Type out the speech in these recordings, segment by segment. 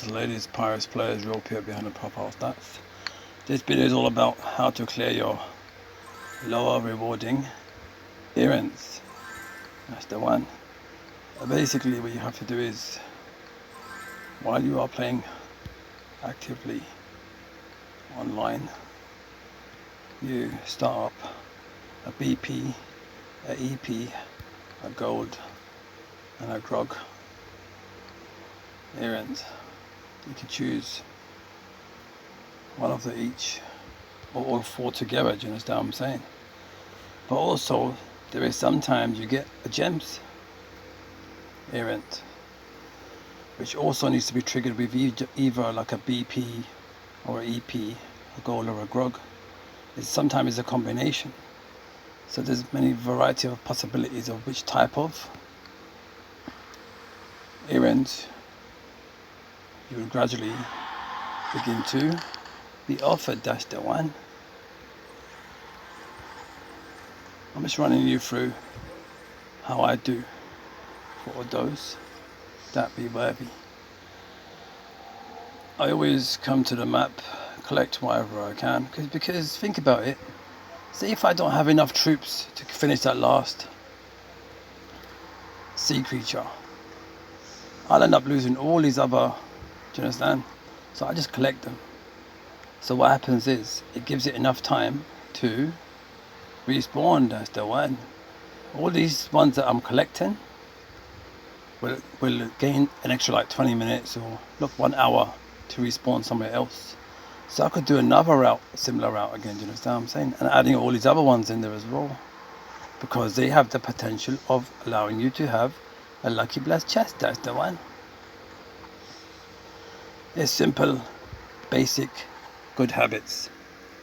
the ladies, pirates, players, real peer behind the profile stats. This video is all about how to clear your lower rewarding errands. That's the one. Basically what you have to do is, while you are playing actively online, you start up a BP, a EP, a gold and a grog errand. You can choose one of the each or all four together, do you understand what I'm saying? But also there is sometimes you get a gems errand, which also needs to be triggered with either like a BP or an EP, a gold or a grog. Sometimes it's a combination. So there's many variety of possibilities of which type of errands you will gradually begin to be offered. That's the one. I'm just running you through how I do for those that be worthy. I always come to the map, collect whatever I can, because think about it. Say if I don't have enough troops to finish that last sea creature, I'll end up losing all these other, do you understand? So I just collect them. So what happens is, it gives it enough time to respawn. That's the one. All these ones that I'm collecting will gain an extra like 20 minutes or look 1 hour to respawn somewhere else. So I could do another route, a similar route again, do you understand what I'm saying? And adding all these other ones in there as well, because they have the potential of allowing you to have a lucky blessed chest. That's the one. It's simple, basic, good habits.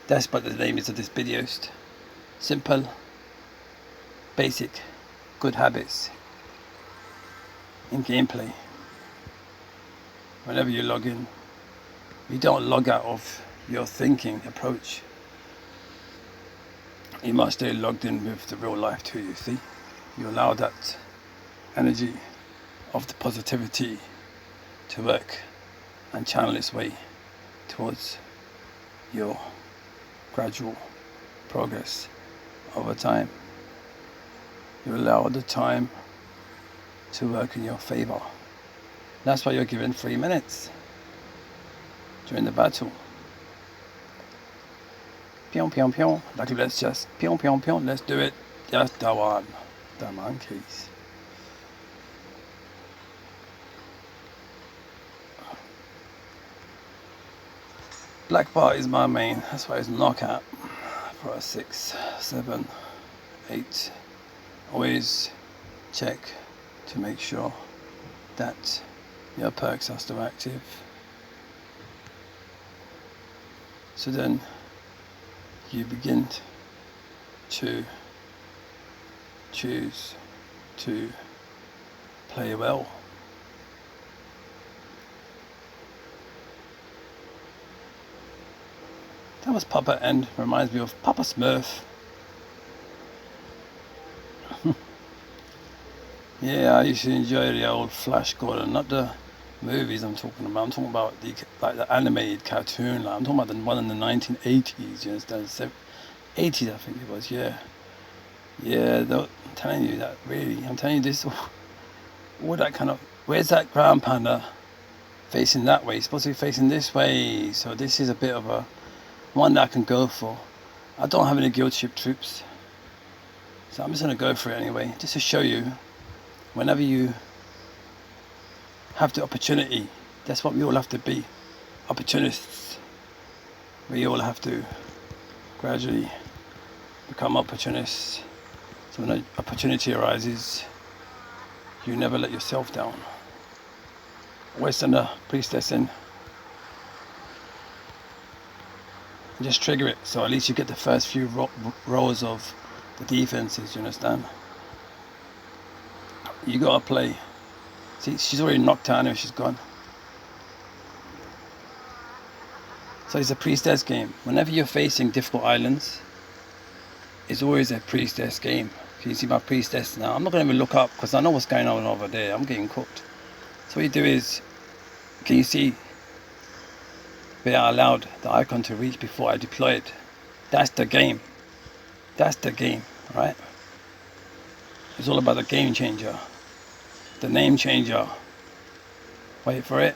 That's what the name is of this video. Simple, basic, good habits in gameplay. Whenever you log in, you don't log out of your thinking approach. You must stay logged in with the real life too, you see. You allow that energy of the positivity to work and channel its way towards your gradual progress over time. You allow the time to work in your favor. That's why you're given 3 minutes during the battle. Pion, pion, pion. Like, let's just pion, pion, pion. Let's do it. Just the one. The monkeys. Black bar is my main. That's why it's knockout for a 6, 7, 8. Always check to make sure that your perks are still active. So then you begin to choose to play well. That was Papa End. Reminds me of Papa Smurf. Yeah, I used to enjoy the old Flash Gordon, not the movies I'm talking about. I'm talking about the animated cartoon. Like, I'm talking about the one in the 1980s. You understand? 80s, I think it was. Yeah. I'm telling you that. Really, I'm telling you this. All that kind of. Where's that ground panda facing that way? It's supposed to be facing this way. So this is a bit of a one that I can go for. I don't have any guild ship troops, so I'm just gonna go for it anyway, just to show you. Whenever you have the opportunity, that's what we all have to be, opportunists. We all have to gradually become opportunists. So when an opportunity arises, you never let yourself down. Always send a priestess in and just trigger it, so at least you get the first few rows of the defenses, you understand? You gotta play. See, she's already knocked down if she's gone. So it's a priestess game. Whenever you're facing difficult islands, it's always a priestess game. Can you see my priestess now? I'm not going to even look up because I know what's going on over there. I'm getting cooked. So what you do is, can you see where I allowed the icon to reach before I deploy it. That's the game. That's the game, right? It's all about the game changer, the name changer. Wait for it.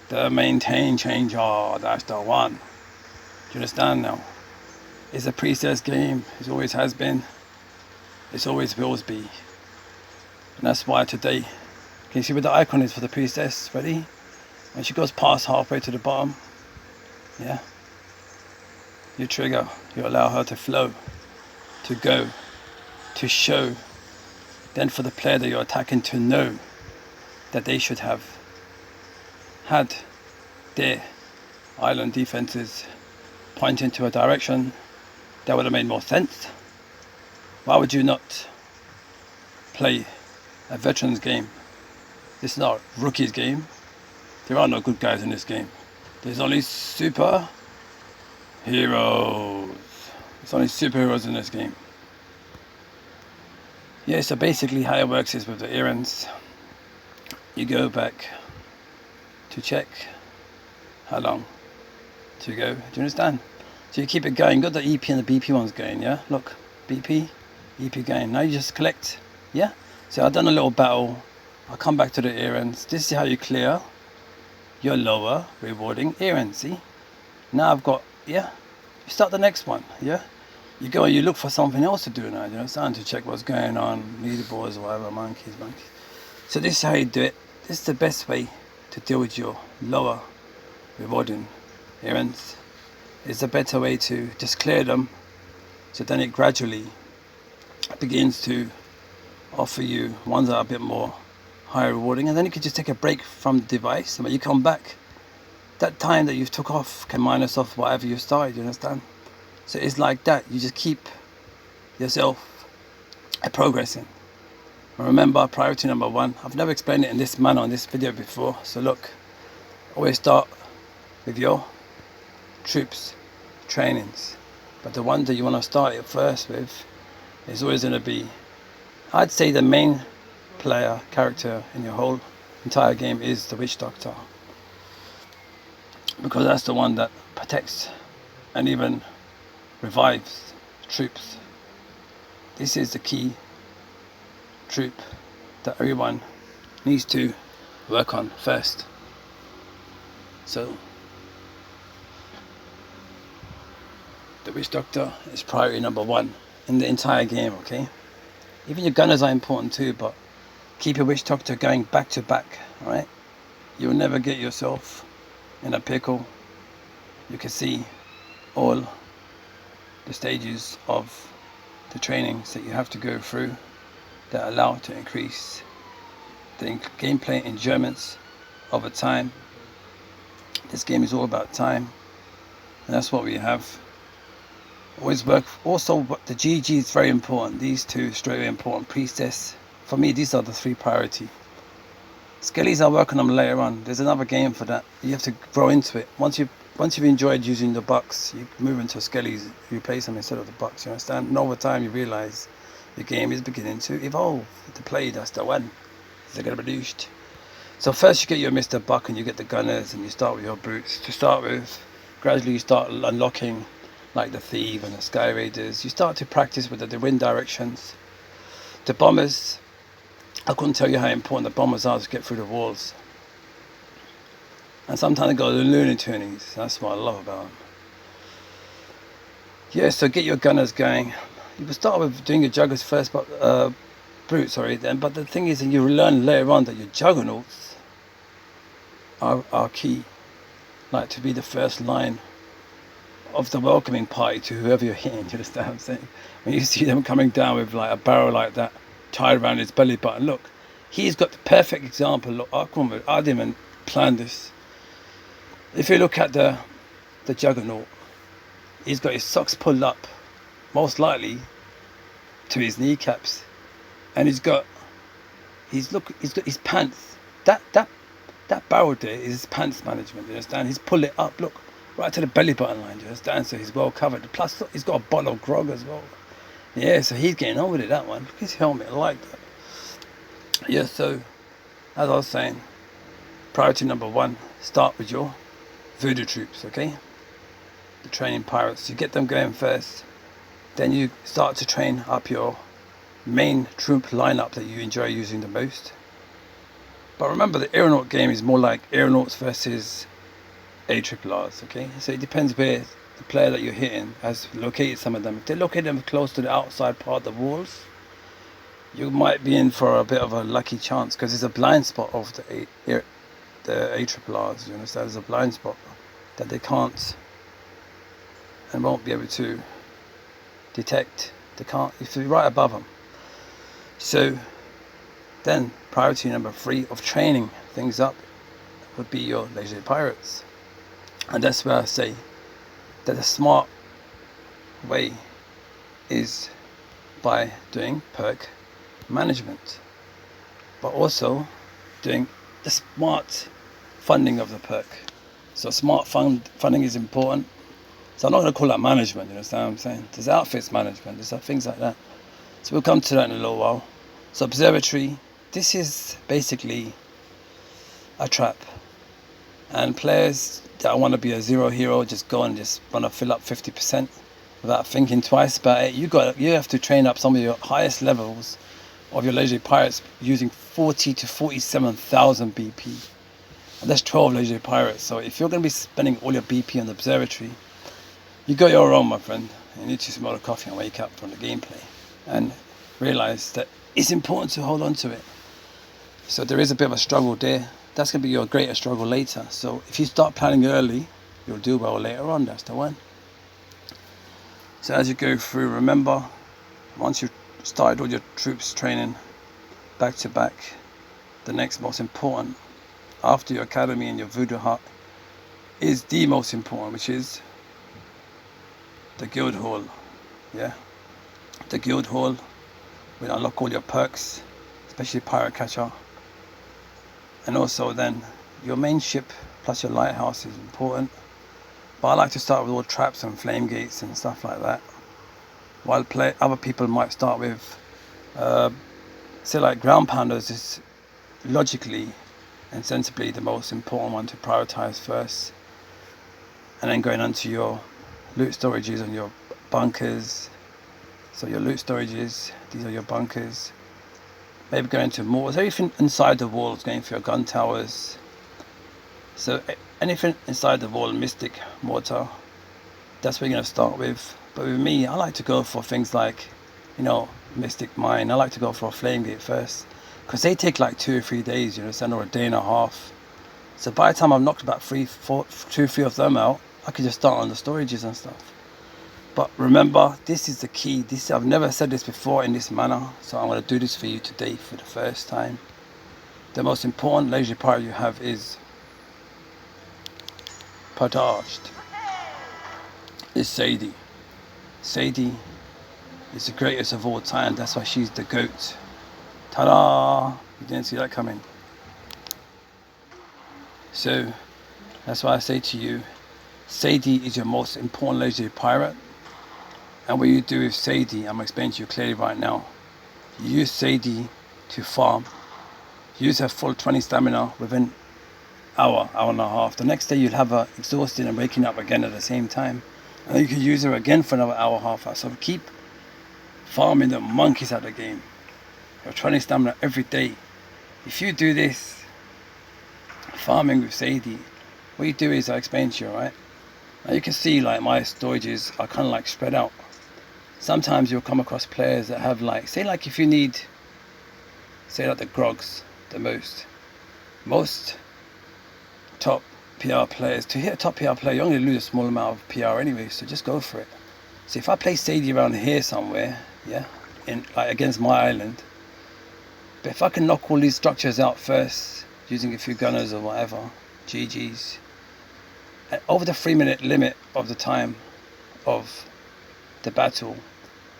The maintain changer. That's the one. Do you understand now? It's a priestess game. It always has been. It always will be. And that's why today, can you see where the icon is for the priestess? Ready? When she goes past halfway to the bottom, yeah, you trigger, you allow her to flow, to go, to show, then for the player that you're attacking to know that they should have had their island defenses pointing to a direction that would have made more sense. Why would you not play a veteran's game? This is not a rookie's game. There are no good guys in this game. There's only super heroes. There's only superheroes in this game. Yeah, so basically how it works is with the errands, you go back to check how long to go. Do you understand? So you keep it going. You got the EP and the BP ones going, yeah? Look, BP, EP going. Now you just collect, yeah? So I've done a little battle. I'll come back to the errands. This is how you clear your lower rewarding errand. See, now I've got, yeah, you start the next one, yeah, you go and you look for something else to do now, you know, starting to check what's going on, leaderboards or whatever, monkeys. So this is how you do it. This is the best way to deal with your lower rewarding errands. It's a better way to just clear them, so then it gradually begins to offer you ones that are a bit more higher rewarding, and then you can just take a break from the device, and when you come back, that time that you took off can minus off whatever you started, you understand? So it's like that. You just keep yourself progressing. And remember, priority number one, I've never explained it in this manner on this video before, so look, always start with your troops trainings, but the one that you want to start it first with is always going to be, I'd say, the main player character in your whole entire game is the Witch Doctor, because that's the one that protects and even revives troops. This is the key troop that everyone needs to work on first. So the Witch Doctor is priority number one in the entire game, okay? Even your gunners are important too, but keep your Witch Doctor going back to back, alright? You'll never get yourself in a pickle. You can see all the stages of the trainings that you have to go through that allow to increase the gameplay enjoyments over time. This game is all about time, and that's what we have. Always work. Also, the GG is very important. These two straight away important. Priestess. For me, these are the three priority. Skellies, I'll work on them later on. There's another game for that. You have to grow into it. Once you've enjoyed using the bucks, you move into Skellies. You play them instead of the bucks. You understand? And over time, you realise the game is beginning to evolve. To play, that's the one. They're gonna be reduced. So first, you get your Mr. Buck and you get the gunners, and you start with your brutes to start with. Gradually, you start unlocking like the Thief and the Sky Raiders. You start to practice with the wind directions. The bombers. I couldn't tell you how important the bombers are to get through the walls. And sometimes they got the Looney Tunes. That's what I love about them. Yeah, so get your gunners going. You can start with doing your juggers first, but then. But the thing is, and you learn later on that your juggernauts are key. Like to be the first line of the welcoming party to whoever you're hitting. Do you understand what I'm saying? When you see them coming down with like a barrel like that tied around his belly button, look, he's got the perfect example. Look, I didn't even plan this. If you look at the juggernaut, he's got his socks pulled up, most likely to his kneecaps, and he's got his pants. That barrel there is his pants management. You understand? He's pulled it up. Look, right to the belly button line. You understand? So he's well covered. Plus, look, he's got a bottle of grog as well. Yeah, so he's getting on with it, that one. His helmet, I like that. Yeah, so, as I was saying, priority number one, start with your voodoo troops, okay? The training pirates. You get them going first. Then you start to train up your main troop lineup that you enjoy using the most. But remember, the aeronaut game is more like aeronauts versus ARRRs, okay? So it depends where the player that you're hitting has located some of them. If they locate them close to the outside part of the walls, you might be in for a bit of a lucky chance, because there's a blind spot of the ARRRs, you understand? There's a blind spot that they can't and won't be able to detect. They can't, if you're right above them. So then priority number 3 of training things up would be your legendary pirates. And that's where I say that the smart way is by doing perk management, but also doing the smart funding of the perk. So smart funding is important. So I'm not going to call that management, you understand what I'm saying? There's outfits management, there's things like that. So we'll come to that in a little while. So observatory, this is basically a trap. And players that want to be a zero hero just go and just want to fill up 50% without thinking twice about it. You have to train up some of your highest levels of your legendary pirates using 40 to 47,000 BP. And that's 12 legendary pirates. So if you're going to be spending all your BP on the observatory, you got your own, my friend. You need to smell the coffee and wake up from the gameplay and realize that it's important to hold on to it. So there is a bit of a struggle there. That's going to be your greater struggle later. So if you start planning early, you'll do well later on. That's the one. So as you go through, remember, once you've started all your troops training back to back, the next most important after your academy and your voodoo hut is the most important, which is the guild hall. Yeah, the guild hall will unlock all your perks, especially pirate catcher, and also then your main ship plus your lighthouse is important. But I like to start with all traps and flame gates and stuff like that, while other people might start with say like ground pounders is logically and sensibly the most important one to prioritize first, and then going on to your loot storages and your bunkers. So your loot storages, these are your bunkers. Maybe going to mortars, everything inside the walls, going for your gun towers. So anything inside the wall, mystic, mortar, that's what you're going to start with. But with me, I like to go for things like, you know, mystic mine. I like to go for a flame gate first, because they take like 2 or 3 days, you know, or a day and a half. So by the time I've knocked about 2 or 3 of them out, I can just start on the storages and stuff. But remember, this is the key. I've never said this before in this manner, so I'm going to do this for you today for the first time. The most important legendary pirate you have is Partaged. Is Sadie. Sadie is the greatest of all time. That's why she's the GOAT. Ta-da! You didn't see that coming. So that's why I say to you, Sadie is your most important legendary pirate. And what you do with Sadie, I'm going to explain to you clearly right now. You use Sadie to farm. Use her full 20 stamina within hour and a half. The next day you'll have her exhausted and waking up again at the same time. And then you can use her again for another hour, half hour. So keep farming the monkeys out of the game. Your 20 stamina every day. If you do this, farming with Sadie, what you do is, I explain to you, right? Now you can see like my storages are kind of like spread out. Sometimes you'll come across players that have like, say like if you need, say like the grogs the most top PR players, to hit a top PR player you only lose a small amount of PR anyway, so just go for it. So if I play Sadie around here somewhere, yeah, in like against my island, but if I can knock all these structures out first using a few gunners or whatever, GG's, and over the 3-minute limit of the time of the battle,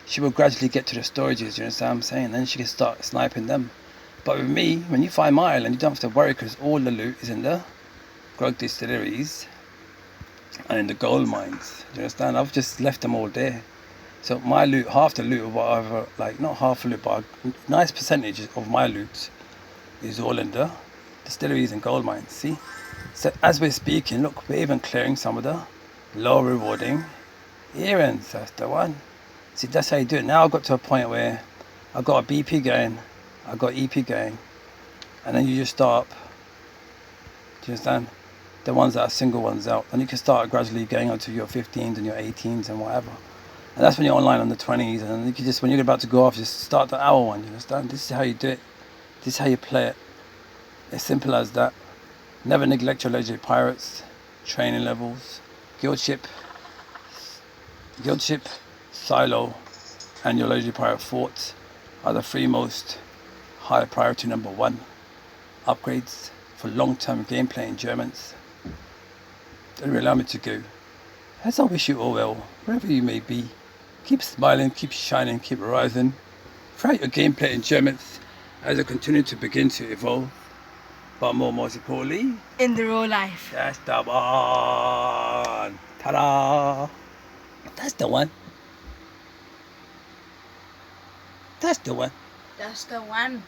she will gradually get to the storages, you understand what I'm saying? Then she can start sniping them. But with me, when you find my island, you don't have to worry, because all the loot is in the grog distilleries and in the gold mines. Do you understand? I've just left them all there. So my loot, half the loot or whatever, like not half the loot, but a nice percentage of my loot is all in the distilleries and gold mines. See? So as we're speaking, look, we're even clearing some of the low rewarding errands. That's the one. See, that's how you do it. Now I've got to a point where I've got a BP going, I've got EP going, and then you just start, do you understand? The ones that are single ones out. And you can start gradually going onto your 15s and your 18s and whatever. And that's when you're online on the 20s, and then you can just, when you're about to go off, just start the hour one, you understand? This is how you do it. This is how you play it. As simple as that. Never neglect your legendary pirates, training levels, guildship, silo, and your legendary pirate forts are the three most high priority number one upgrades for long-term gameplay enjoyments. Don't allow me to go. As I wish you all well, wherever you may be. Keep smiling, keep shining, keep rising. Throughout your gameplay enjoyments as you continue to begin to evolve. But more importantly, in the real life. That's the one. Ta-da! That's the one. That's the one. That's the one.